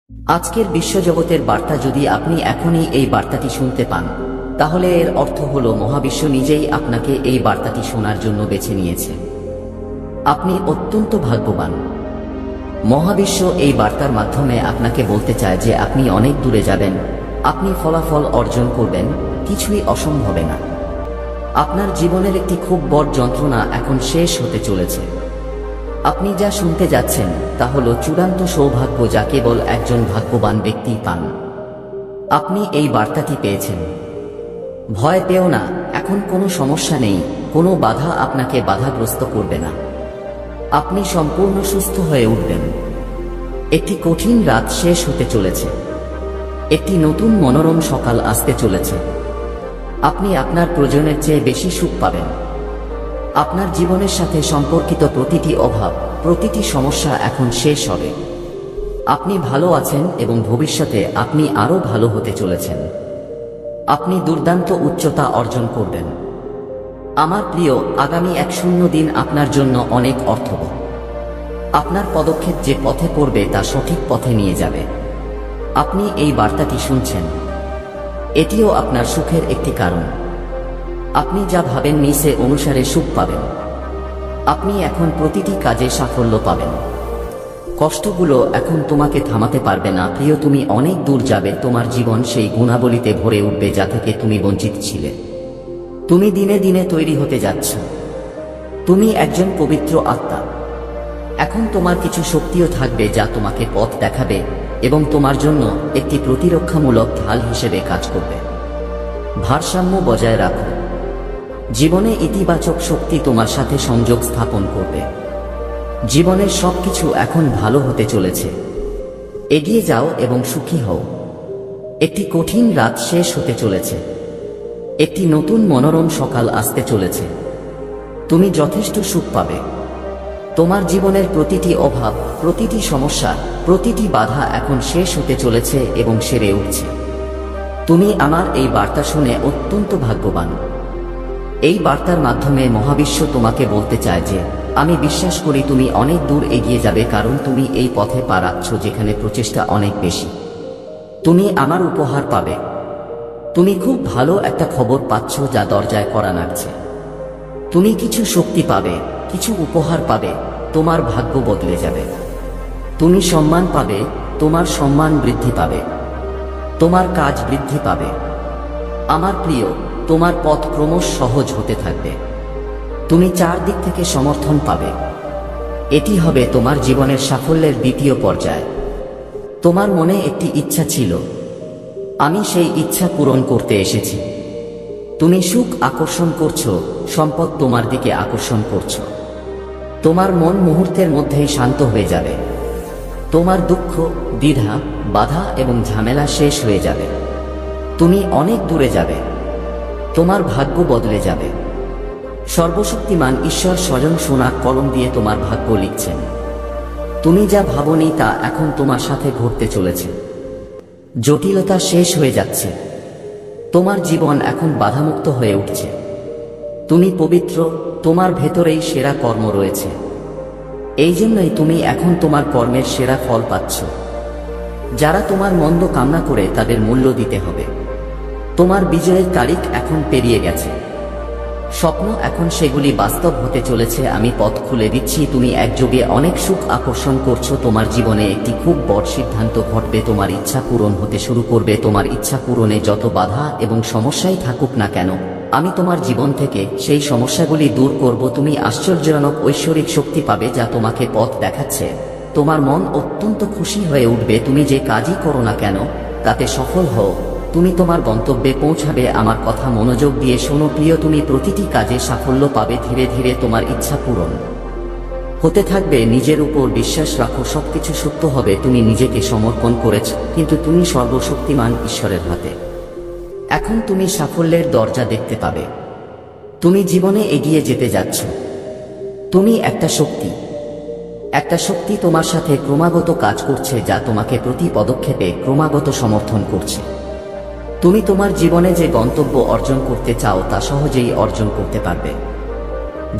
আজকের বিশ্বজগতের বার্তা যদি আপনি এখনই এই বার্তাটি শুনতে পান, তাহলে এর অর্থ হল মহাবিশ্ব নিজেই আপনাকে এই বার্তাটি শোনার জন্য বেছে নিয়েছে। আপনি অত্যন্ত ভাগ্যবান। মহাবিশ্ব এই বার্তার মাধ্যমে আপনাকে বলতে চায় যে আপনি অনেক দূরে যাবেন, আপনি ফলাফল অর্জন করবেন, কিছুই অসম্ভবে না। আপনার জীবনের একটি খুব বড় যন্ত্রণা এখন শেষ হতে চলেছে। আপনি যা শুনতে যাচ্ছেন তা হল চূড়ান্ত সৌভাগ্য, যা কেবল একজন ভাগ্যবান ব্যক্তিই পান। আপনি এই বার্তাটি পেয়েছেন। ভয় পেও না, এখন কোনো সমস্যা নেই, কোনো বাধা আপনাকে বাধাগ্রস্ত করবে না। আপনি সম্পূর্ণ সুস্থ হয়ে উঠবেন। একটি কঠিন রাত শেষ হতে চলেছে, একটি নতুন মনোরম সকাল আসতে চলেছে। আপনি আপনার প্রয়োজনের চেয়ে বেশি সুখ পাবেন। আপনার জীবনের সাথে সম্পর্কিত প্রতিটি অভাব, প্রতিটি সমস্যা এখন শেষ হবে। আপনি ভালো আছেন এবং ভবিষ্যতে আপনি আরও ভালো হতে চলেছেন। আপনি দুর্দান্ত উচ্চতা অর্জন করবেন। আমার প্রিয়, আগামী 1 দিন আপনার জন্য অনেক অর্থবহ। আপনার পদক্ষেপ যে পথে পড়বে তা সঠিক পথে নিয়ে যাবে। আপনি এই বার্তাটি শুনছেন, এটিও আপনার সুখের একটি কারণ। আপনি যা ভাবেননি সে অনুসারে সুখ পাবেন। আপনি এখন প্রতিটি কাজে সাফল্য পাবেন। কষ্টগুলো এখন তোমাকে থামাতে পারবে না। প্রিয়, তুমি অনেক দূর যাবে। তোমার জীবন সেই গুণাবলীতে ভরে উঠবে যা থেকে তুমি বঞ্চিত ছিলে। তুমি দিনে দিনে তৈরি হতে যাচ্ছ। তুমি একজন পবিত্র আত্মা। এখন তোমার কিছু শক্তিও থাকবে যা তোমাকে পথ দেখাবে এবং তোমার জন্য একটি প্রতিরক্ষামূলক ঢাল হিসেবে কাজ করবে। ভারসাম্য বজায় রাখো। জীবনে ইতিবাচক শক্তি তোমার সাথে সংযোগ স্থাপন করবে। জীবনের সবকিছু এখন ভালো হতে চলেছে। এগিয়ে যাও এবং সুখী হও। একটি কঠিন রাত শেষ হতে চলেছে, একটি নতুন মনোরম সকাল আসতে চলেছে। তুমি যথেষ্ট সুখ পাবে। তোমার জীবনের প্রতিটি অভাব, প্রতিটি সমস্যা, প্রতিটি বাধা এখন শেষ হতে চলেছে এবং সেরে উঠছে। তুমি আমার এই বার্তা শুনে অত্যন্ত ভাগ্যবান। এই বার্তার মাধ্যমে মহাবিশ্ব তোমাকে বলতে চায় যে আমি বিশ্বাস করি তুমি অনেক দূর এগিয়ে যাবে, কারণ তুমি এই পথে পা রাখছ যেখানে প্রচেষ্টা অনেক বেশি। তুমি আমার উপহার পাবে। তুমি খুব ভালো একটা খবর পাচ্ছ যা দরজায় কড়া নাড়ছে। তুমি কিছু শক্তি পাবে, কিছু উপহার পাবে, তোমার ভাগ্য বদলে যাবে। তুমি সম্মান পাবে, তোমার সম্মান বৃদ্ধি পাবে, তোমার কাজ বৃদ্ধি পাবে। আমার প্রিয়, তোমার পথ ক্রমশ সহজ হতে থাকবে। তুমি চারদিক থেকে সমর্থন পাবে। এটি হবে তোমার জীবনের সাফল্যের দ্বিতীয় পর্যায়। তোমার মনে একটি ইচ্ছা ছিল, আমি সেই ইচ্ছা পূরণ করতে এসেছি। তুমি সুখ আকর্ষণ করছো, সম্পদ তোমার দিকে আকর্ষণ করছো। তোমার মন মুহূর্তের মধ্যেই শান্ত হয়ে যাবে। তোমার দুঃখ, দ্বিধা, বাধা এবং ঝামেলা শেষ হয়ে যাবে। তুমি অনেক দূরে যাবে। তোমার ভাগ্য বদলে যাবে। সর্বশক্তিমান ঈশ্বর স্বয়ং সোনার কলম দিয়ে তোমার ভাগ্য লিখছেন। তুমি যা ভাবনি তা এখন তোমার সাথে ঘটতে চলেছে। জটিলতা শেষ হয়ে যাচ্ছে। তোমার জীবন এখন বাধামুক্ত হয়ে উঠছে। তুমি পবিত্র, তোমার ভেতরেই সেরা কর্ম রয়েছে। এই জন্যই তুমি এখন তোমার কর্মের সেরা ফল পাচ্ছ। যারা তোমার মন্দ কামনা করে তাদের মূল্য দিতে হবে। তোমার বিজয়ের তারিখ এখন পেরিয়ে গেছে। স্বপ্ন এখন সেগুলি বাস্তব হতে চলেছে। আমি পথ খুলে দিচ্ছি। তুমি একযোগে অনেক সুখ আকর্ষণ করছো। তোমার জীবনে একটি খুব বড় সিদ্ধান্ত ঘটবে। তোমার ইচ্ছা পূরণ হতে শুরু করবে। তোমার ইচ্ছা পূরণে যত বাধা এবং সমস্যাই থাকুক না কেন, আমি তোমার জীবন থেকে সেই সমস্যাগুলি দূর করব। তুমি আশ্চর্যজনক ঐশ্বরিক শক্তি পাবে যা তোমাকে পথ দেখাচ্ছে। তোমার মন অত্যন্ত খুশি হয়ে উঠবে। তুমি যে কাজই করো না কেন তাতে সফল হও। তুমি তোমার গন্তব্যে পৌঁছাবে। আমার কথা মনোযোগ দিয়ে শোনো প্রিয়, তুমি প্রতিটি কাজে সাফল্য পাবে। ধীরে ধীরে তোমার ইচ্ছা পূরণ হতে থাকবে। নিজের উপর বিশ্বাস রাখো, সবকিছু সত্য হবে। তুমি নিজেকে সমর্পণ করেছ, কিন্তু তুমি সর্বশক্তিমান ঈশ্বরের হাতে। এখন তুমি সাফল্যের দরজা দেখতে পাবে। তুমি জীবনে এগিয়ে যেতে যাচ্ছ। তুমি একটা শক্তি তোমার সাথে ক্রমাগত কাজ করছে, যা তোমাকে প্রতি পদক্ষেপে ক্রমাগত সমর্থন করছে। তুমি তোমার জীবনে যে গন্তব্য অর্জন করতে চাও তা সহজেই অর্জন করতে পারবে।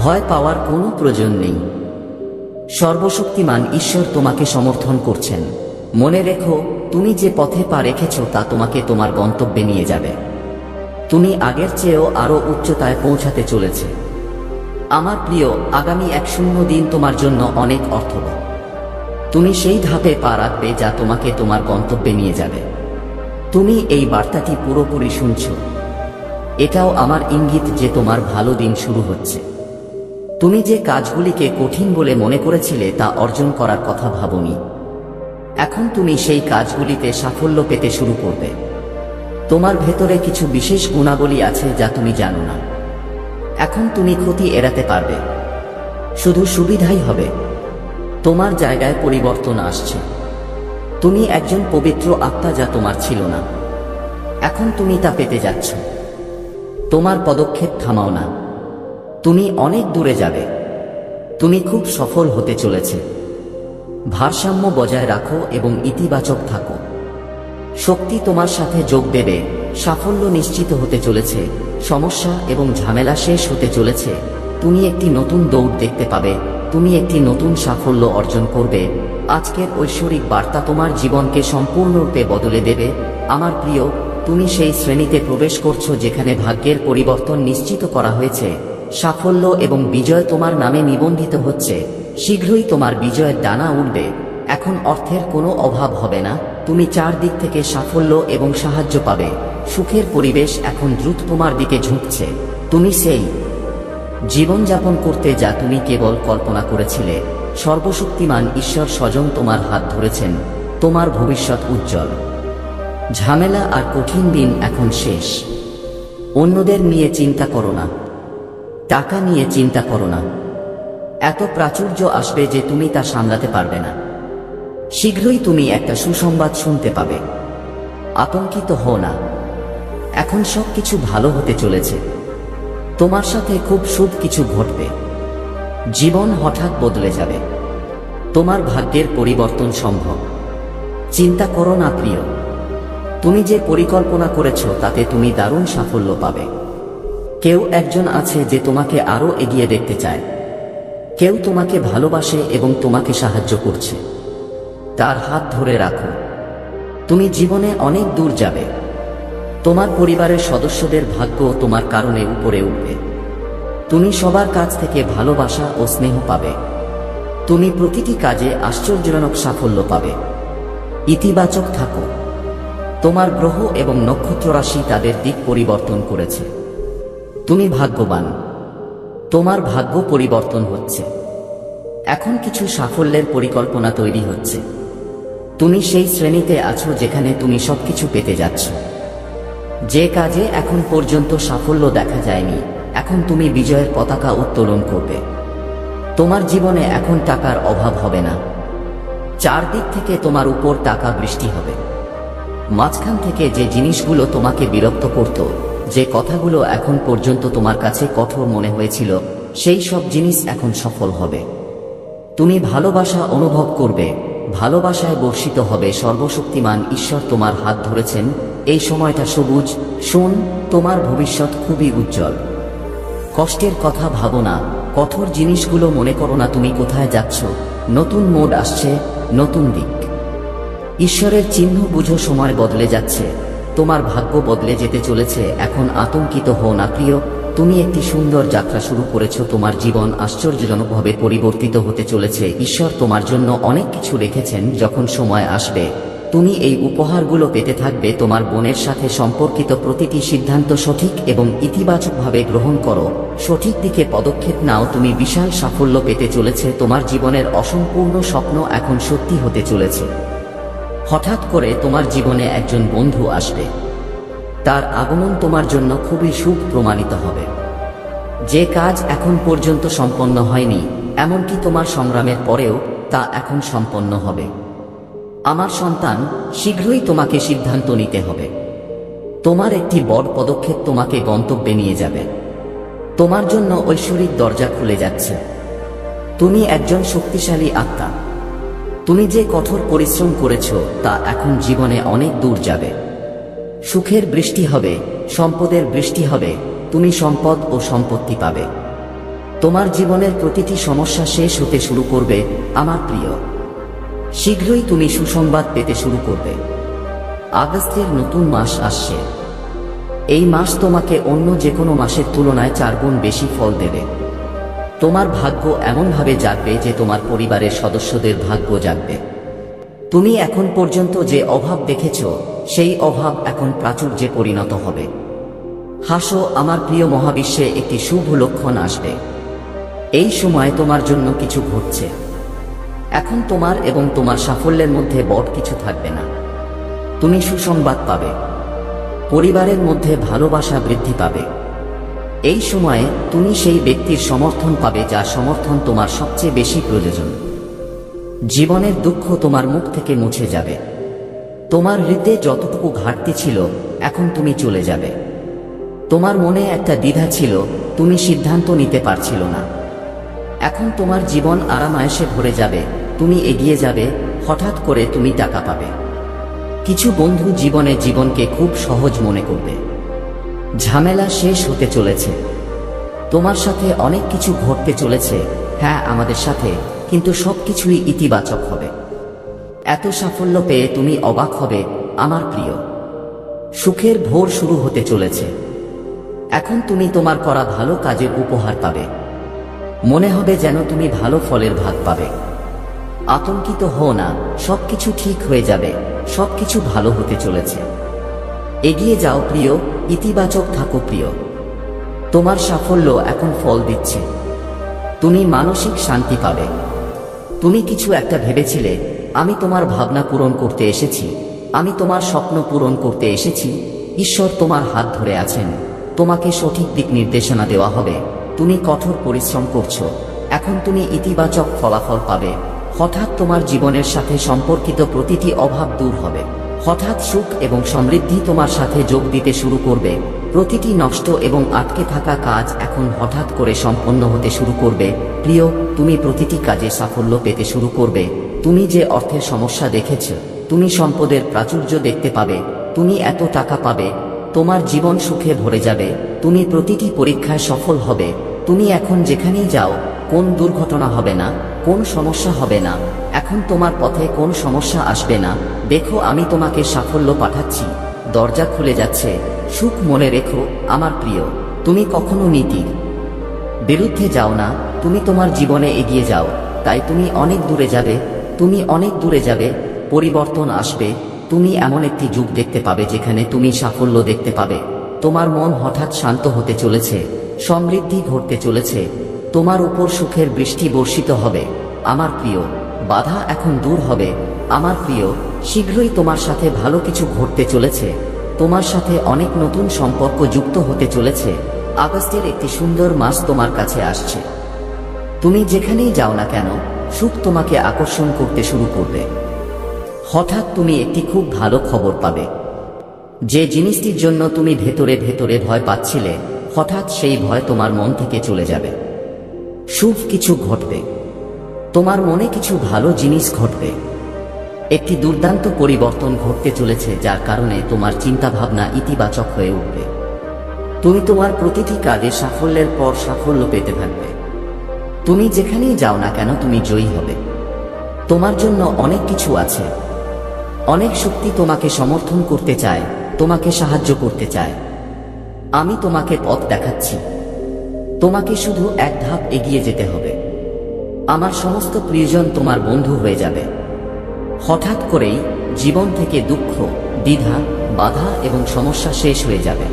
ভয় পাওয়ার কোনো প্রয়োজন নেই। সর্বশক্তিমান ঈশ্বর তোমাকে সমর্থন করছেন। মনে রেখো, তুমি যে পথে পা রেখেছ তা তোমাকে তোমার গন্তব্যে নিয়ে যাবে। তুমি আগের চেয়েও আরো উচ্চতায় পৌঁছাতে চলেছে। আমার প্রিয়, আগামী 100 দিন তোমার জন্য অনেক অর্থবহ। তুমি সেই ধাপে পা রাখবে যা তোমাকে তোমার গন্তব্যে নিয়ে যাবে। তুমি এই বার্তাটি পুরোপুরি শুনছ। এটাও আমার ইঙ্গিত যে তোমার ভালো দিন শুরু হচ্ছে। তুমি যে কাজগুলিকে কঠিন বলে মনে করেছিলে তা অর্জন করার কথা ভাবনি। এখন তুমি সেই কাজগুলিতে সাফল্য পেতে শুরু করবে। তোমার ভেতরে কিছু বিশেষ গুণাবলী আছে যা তুমি জানো না। এখন তুমি ক্ষতি এড়াতে পারবে, শুধু সুবিধাই হবে। তোমার জায়গায় পরিবর্তন আসছে। তুমি একজন পবিত্র আত্মা যা তোমার ছিল না, এখন তুমি তা পেতে যাচ্ছ। তোমার পদক্ষেপ থামাও না। তুমি অনেক দূরে যাবে। তুমি খুব সফল হতে চলেছে। ভারসাম্য বজায় রাখো এবং ইতিবাচক থাকো। শক্তি তোমার সাথে যোগ দেবে। সাফল্য নিশ্চিত হতে চলেছে। সমস্যা এবং ঝামেলা শেষ হতে চলেছে। তুমি একটি নতুন দৌড় দেখতে পাবে। তুমি একটি নতুন সাফল্য অর্জন করবে। আজকের ঐশ্বরিক বার্তা তোমার জীবনকে সম্পূর্ণরূপে বদলে দেবে। আমার প্রিয়, তুমি সেই শ্রেণীতে প্রবেশ করছো যেখানে ভাগ্যের পরিবর্তন নিশ্চিত করা হয়েছে। সাফল্য এবং বিজয় তোমার নামে নিবন্ধিত হচ্ছে। শীঘ্রই তোমার বিজয়ের ডানা উঠবে। এখন অর্থের কোনো অভাব হবে না। তুমি চারদিক থেকে সাফল্য এবং সাহায্য পাবে। সুখের পরিবেশ এখন দ্রুত তোমার দিকে ঝুঁকছে। তুমি সেই জীবনযাপন করতে যা তুমি কেবল কল্পনা করেছিলে। সর্বশক্তিমান ঈশ্বর স্বয়ং তোমার হাত ধরেছেন। তোমার ভবিষ্যৎ উজ্জ্বল। ঝামেলা আর কঠিন দিন এখন শেষ। অন্যদের নিয়ে চিন্তা করো না। টাকা নিয়ে চিন্তা করো না। এত প্রাচুর্য আসবে যে তুমি তা সামলাতে পারবে না। শীঘ্রই তুমি একটা সুসংবাদ শুনতে পাবে। আতঙ্কিত হও না। এখন সবকিছু ভালো হতে চলেছে। তোমার সাথে খুব শুভ কিছু ঘটবে। জীবন হঠাৎ বদলে যাবে। তোমার ভাগ্যের পরিবর্তন সম্ভব। চিন্তা করো না প্রিয়। তুমি যে পরিকল্পনা করেছো তাতে তুমি দারুণ সাফল্য পাবে। কেউ একজন আছে যে তোমাকে আরো এগিয়ে দেখতে চায়। কেউ তোমাকে ভালোবাসে এবং তোমাকে সাহায্য করছে। তার হাত ধরে রাখো। তুমি জীবনে অনেক দূর যাবে। তোমার পরিবারের সদস্যদের ভাগ্য তোমার কারণে উপরে উঠবে। তুমি সবার কাছ থেকে ভালোবাসা ও স্নেহ পাবে। তুমি প্রতিটি কাজে আশ্চর্যজনক সাফল্য পাবে। ইতিবাচক থাকো। তোমার গ্রহ এবং নক্ষত্র রাশি তাদের দিক পরিবর্তন করেছে। তুমি ভাগ্যবান। তোমার ভাগ্য পরিবর্তন হচ্ছে। এখন কিছু সাফল্যের পরিকল্পনা তৈরি হচ্ছে। তুমি সেই শ্রেণীতে আছো যেখানে তুমি সবকিছু পেতে যাচ্ছ। যে কাজে এখন পর্যন্ত সাফল্য দেখা যায়নি, এখন তুমি বিজয়ের পতাকা উত্তোলন করবে। তোমার জীবনে এখন টাকার অভাব হবে না। চারদিক থেকে তোমার উপর টাকা বৃষ্টি হবে। মাঝখান থেকে যে জিনিসগুলো তোমাকে বিরক্ত করত, যে কথাগুলো এখন পর্যন্ত তোমার কাছে কঠোর মনে হয়েছিল, সেই সব জিনিস এখন সফল হবে। তুমি ভালোবাসা অনুভব করবে। ভালোবাসায় বর্ষিত হবে। সর্বশক্তিমান ঈশ্বর তোমার হাত ধরেছেন। এই সময়টা সবুজ। শোন, তোমার ভবিষ্যৎ খুবই উজ্জ্বল। কষ্টের কথা ভাবো না। কঠোর জিনিসগুলো মনে করো না। তুমি কোথায় যাচ্ছ? নতুন মোড আসছে, নতুন দিক। ঈশ্বরের চিহ্ন বুঝো। সময় বদলে যাচ্ছে। তোমার ভাগ্য বদলে যেতে চলেছে। এখন আতঙ্কিত হও না প্রিয়। তুমি একটি সুন্দর যাত্রা শুরু করেছো। তোমার জীবন আশ্চর্যজনকভাবে পরিবর্তিত হতে চলেছে। ঈশ্বর তোমার জন্য অনেক কিছু রেখেছেন। যখন সময় আসবে, তুমি এই উপহারগুলো পেতে থাকবে। তোমার বোনের সাথে সম্পর্কিত প্রতিটি সিদ্ধান্ত সঠিক এবং ইতিবাচকভাবে গ্রহণ করো। সঠিক দিকে পদক্ষেপ নাও। তুমি বিশাল সাফল্য পেতে চলেছে। তোমার জীবনের অসম্পূর্ণ স্বপ্ন এখন সত্যি হতে চলেছে। হঠাৎ করে তোমার জীবনে একজন বন্ধু আসবে। তার আগমন তোমার জন্য খুবই শুভ প্রমাণিত হবে। যে কাজ এখন পর্যন্ত সম্পন্ন হয়নি, এমনকি তোমার সংগ্রামের পরেও, তা এখন সম্পন্ন হবে। আমার সন্তান, শীঘ্রই তোমাকে সিদ্ধান্ত নিতে হবে। তোমার একটি বড় পদক্ষেপ তোমাকে গন্তব্যে নিয়ে যাবে। তোমার জন্য ঐশ্বরিক দরজা খুলে যাচ্ছে। তুমি একজন শক্তিশালী আত্মা। তুমি যে কঠোর পরিশ্রম করেছ তা এখন জীবনে অনেক দূর যাবে। সুখের বৃষ্টি হবে, সম্পদের বৃষ্টি হবে। তুমি সম্পদ ও সম্পত্তি পাবে। তোমার জীবনের প্রতিটি সমস্যা শেষ হতে শুরু করবে। আমার প্রিয়, শীঘ্রই তুমি সুসংবাদ পেতে শুরু করবে। আগস্টের নতুন মাস আসছে। এই মাস তোমাকে অন্য যে কোনো মাসের তুলনায় 4 গুণ বেশি ফল দেবে। তোমার ভাগ্য এমনভাবে জাগবে যে তোমার পরিবারের সদস্যদের ভাগ্য জাগবে। তুমি এখন পর্যন্ত যে অভাব দেখেছ, সেই অভাব এখন প্রাচুর্যে পরিণত হবে। হাসো আমার প্রিয় মহাবিশ্বে, একটি শুভ লক্ষণ আসবে। এই সময় তোমার জন্য কিছু ঘটছে। এখন তোমার এবং তোমার সাফল্যের মধ্যে বড় কিছু থাকবে না। তুমি সুসংবাদ পাবে। পরিবারের মধ্যে ভালোবাসা বৃদ্ধি পাবে। এই সময়ে তুমি সেই ব্যক্তির সমর্থন পাবে যার সমর্থন তোমার সবচেয়ে বেশি প্রয়োজন। জীবনের দুঃখ তোমার মুখ থেকে মুছে যাবে। তোমার হৃদয়ে যতটুকু ঘাটতি ছিল, এখন তুমি চলে যাবে। তোমার মনে একটা দ্বিধা ছিল, তুমি সিদ্ধান্ত নিতে পারছিল না। এখন তোমার জীবন আরামায়েশে ভরে যাবে। তুমি এগিয়ে যাবে। হঠাৎ করে তুমি টাকা পাবে। কিছু বন্ধু জীবনকে খুব সহজ মনে করবে। ঝামেলা শেষ হতে চলেছে। তোমার সাথে অনেক কিছু ঘটতে চলেছে। হ্যাঁ, আমাদের সাথে, কিন্তু সবকিছুই ইতিবাচক হবে। এত সাফল্য পেয়ে তুমি অবাক হবে আমার প্রিয়। সুখের ভোর শুরু হতে চলেছে। এখন তুমি তোমার করা ভালো কাজের উপহার পাবে। মনে হবে যেন তুমি ভালো ফলের ভাগ পাবে। আতঙ্কিত হও না, সবকিছু ঠিক হয়ে যাবে। সবকিছু ভালো হতে চলেছে। এগিয়ে যাও প্রিয়, ইতিবাচক থাকো প্রিয়। তোমার সাফল্য এখন ফল দিচ্ছে। তুমি মানসিক শান্তি পাবে। তুমি কিছু একটা ভেবেছিলে, আমি তোমার ভাবনা পূরণ করতে এসেছি, আমি তোমার স্বপ্ন পূরণ করতে এসেছি। ঈশ্বর তোমার হাত ধরে আছেন। তোমাকে সঠিক দিক নির্দেশনা দেওয়া হবে। তুমি কঠোর পরিশ্রম করছো, এখন তুমি ইতিবাচক ফলাফল পাবে। হঠাৎ তোমার জীবনের সাথে সম্পর্কিত প্রতিটি অভাব দূর হবে। হঠাৎ সুখ এবং সমৃদ্ধি তোমার সাথে যোগ দিতে শুরু করবে। প্রতিটি নষ্ট এবং আটকে থাকা কাজ এখন হঠাৎ করে সম্পন্ন হতে শুরু করবে। প্রিয়, তুমি প্রতিটি কাজে সাফল্য পেতে শুরু করবে। তুমি যে অর্থের সমস্যা দেখেছ, তুমি সম্পদের প্রাচুর্য দেখতে পাবে। তুমি এত টাকা পাবে, তোমার জীবন সুখে ভরে যাবে। তুমি প্রতিটি পরীক্ষায় সফল হবে। তুমি এখন যেখানেই যাও, কোন দুর্ঘটনা হবে না, কোন সমস্যা হবে না। এখন তোমার পথে কোন সমস্যা আসবে না। দেখো, আমি তোমাকে সাফল্য পাঠাচ্ছি। দরজা খুলে যাচ্ছে। সুখ মনে রেখো আমার প্রিয়, তুমি কখনো নীতির বিরুদ্ধে যাও না। তুমি তোমার জীবনে এগিয়ে যাও। তাই তুমি অনেক দূরে যাবে। তুমি অনেক দূরে যাবে। পরিবর্তন আসবে। তুমি এমন একটি যুগ দেখতে পাবে যেখানে তুমি সাফল্য দেখতে পাবে। তোমার মন হঠাৎ শান্ত হতে চলেছে। সমৃদ্ধি ঘটতে চলেছে। তোমার উপর সুখের বৃষ্টি বর্ষিত হবে আমার প্রিয়। বাধা এখন দূর হবে আমার প্রিয়। শীঘ্রই তোমার সাথে ভালো কিছু ঘটতে চলেছে। তোমার সাথে অনেক নতুন সম্পর্ক যুক্ত হতে চলেছে। আগস্টের একটি সুন্দর মাস তোমার কাছে আসছে। তুমি যেখানেই যাও না কেন, সুখ তোমাকে আকর্ষণ করতে শুরু করবে। হঠাৎ তুমি একটি খুব ভালো খবর পাবে। যে জিনিসটির জন্য তুমি ভেতরে ভেতরে ভয় পাচ্ছিলে, হঠাৎ সেই ভয় তোমার মন থেকে চলে যাবে। শুভ কিছু ঘটবে। তোমার মনে কিছু ভালো জিনিস ঘটবে। একটি দুর্দান্ত পরিবর্তন ঘটতে চলেছে, যার কারণে তোমার চিন্তাভাবনা ইতিবাচক হয়ে উঠবে। তুমি তোমার প্রতিটি কাজে সাফল্যের পর সাফল্য পেতে থাকবে। তুমি যেখানেই যাও না কেন, তুমি জয়ী হবে। তোমার জন্য অনেক কিছু আছে। অনেক শক্তি তোমাকে সমর্থন করতে চায়, তোমাকে সাহায্য করতে চায়। আমি তোমাকে পথ দেখাচ্ছি। তোমাকে শুধু এক ধাপ এগিয়ে যেতে হবে। আমার সমস্ত প্রিয়জন তোমার বন্ধু হয়ে যাবে। হঠাৎ করেই জীবন থেকে দুঃখ, দ্বিধা, বাধা এবং সমস্যা শেষ হয়ে যাবে।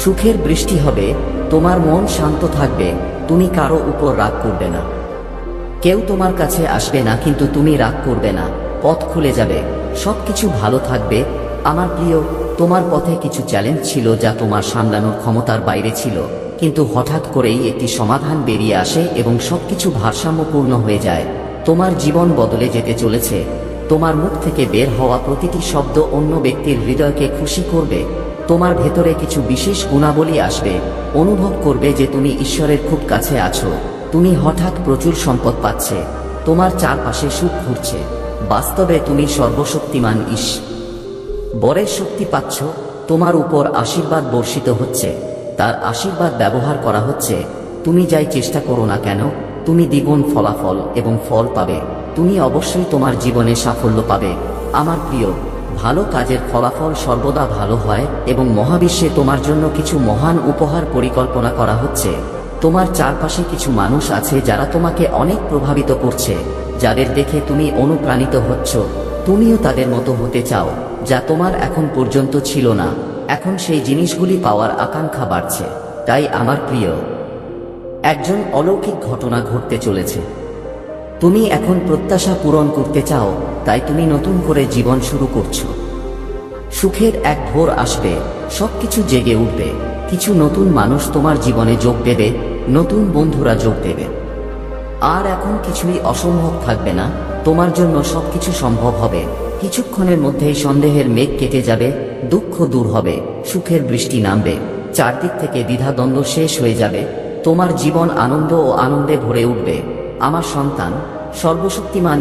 সুখের বৃষ্টি হবে। তোমার মন শান্ত থাকবে। তুমি কারো উপর রাগ করবে না। কেউ তোমার কাছে আসবে না, কিন্তু তুমি রাগ করবে না। পথ খুলে যাবে। সবকিছু ভালো থাকবে আমার প্রিয়। তোমার পথে কিছু চ্যালেঞ্জ ছিল যা তোমার সামলানোর ক্ষমতার বাইরে ছিল, কিন্তু হঠাৎ করেই একটি সমাধান বেরিয়ে আসে এবং সবকিছু ভারসাম্যপূর্ণ হয়ে যায়। তোমার জীবন বদলে যেতে চলেছে। তোমার মুখ থেকে বের হওয়া প্রতিটি শব্দ অন্য ব্যক্তির হৃদয়কে খুশি করবে। তোমার ভেতরে কিছু বিশেষ গুণাবলী আসবে। অনুভব করবে যে তুমি ঈশ্বরের খুব কাছে আছো। তুমি হঠাৎ প্রচুর সম্পদ পাচ্ছে। তোমার চারপাশে সুখ ঘুরছে। বাস্তবে তুমি সর্বশক্তিমান বরের শক্তি পাচ্ছ। তোমার উপর আশীর্বাদ বর্ষিত হচ্ছে। তার আশীর্বাদ ব্যবহার করা হচ্ছে। তুমি যাই চেষ্টা করো না কেন, তুমি দ্বিগুণ ফলাফল এবং ফল পাবে। তুমি অবশ্যই তোমার জীবনে সাফল্য পাবে। আমার প্রিয়, ভালো কাজের ফলাফল সর্বদা ভালো হয় এবং মহাবিশ্বে তোমার জন্য কিছু মহান উপহার পরিকল্পনা করা হচ্ছে। তোমার চারপাশে কিছু মানুষ আছে যারা তোমাকে অনেক প্রভাবিত করছে, যাদের দেখে তুমি অনুপ্রাণিত হচ্ছ। তুমিও তাদের মতো হতে চাও, যা তোমার এখন পর্যন্ত ছিল না। এখন সেই জিনিসগুলি পাওয়ার আকাঙ্ক্ষা বাড়ছে। তাই আমার প্রিয়, একজন অলৌকিক ঘটনা ঘটতে চলেছে। তুমি এখন প্রত্যাশা পূরণ করতে চাও, তাই তুমি নতুন করে জীবন শুরু করছো। সুখের এক ভোর আসবে, সবকিছু জেগে উঠবে। কিছু নতুন মানুষ তোমার জীবনে যোগ দেবে, নতুন বন্ধুরা যোগ দেবে। আর এখন কিছুই অসম্ভব থাকবে না, তোমার জন্য সবকিছু সম্ভব হবে। কিছুক্ষণের মধ্যেই সন্দেহের মেঘ কেটে যাবে, দুঃখ দূর হবে, সুখের বৃষ্টি নামবে, চারদিক থেকে দ্বিধাদ্বন্দ্ব শেষ হয়ে যাবে। তোমার জীবন আনন্দ ও আনন্দে ভরে উঠবে। আমার সন্তান, সর্বশক্তিমান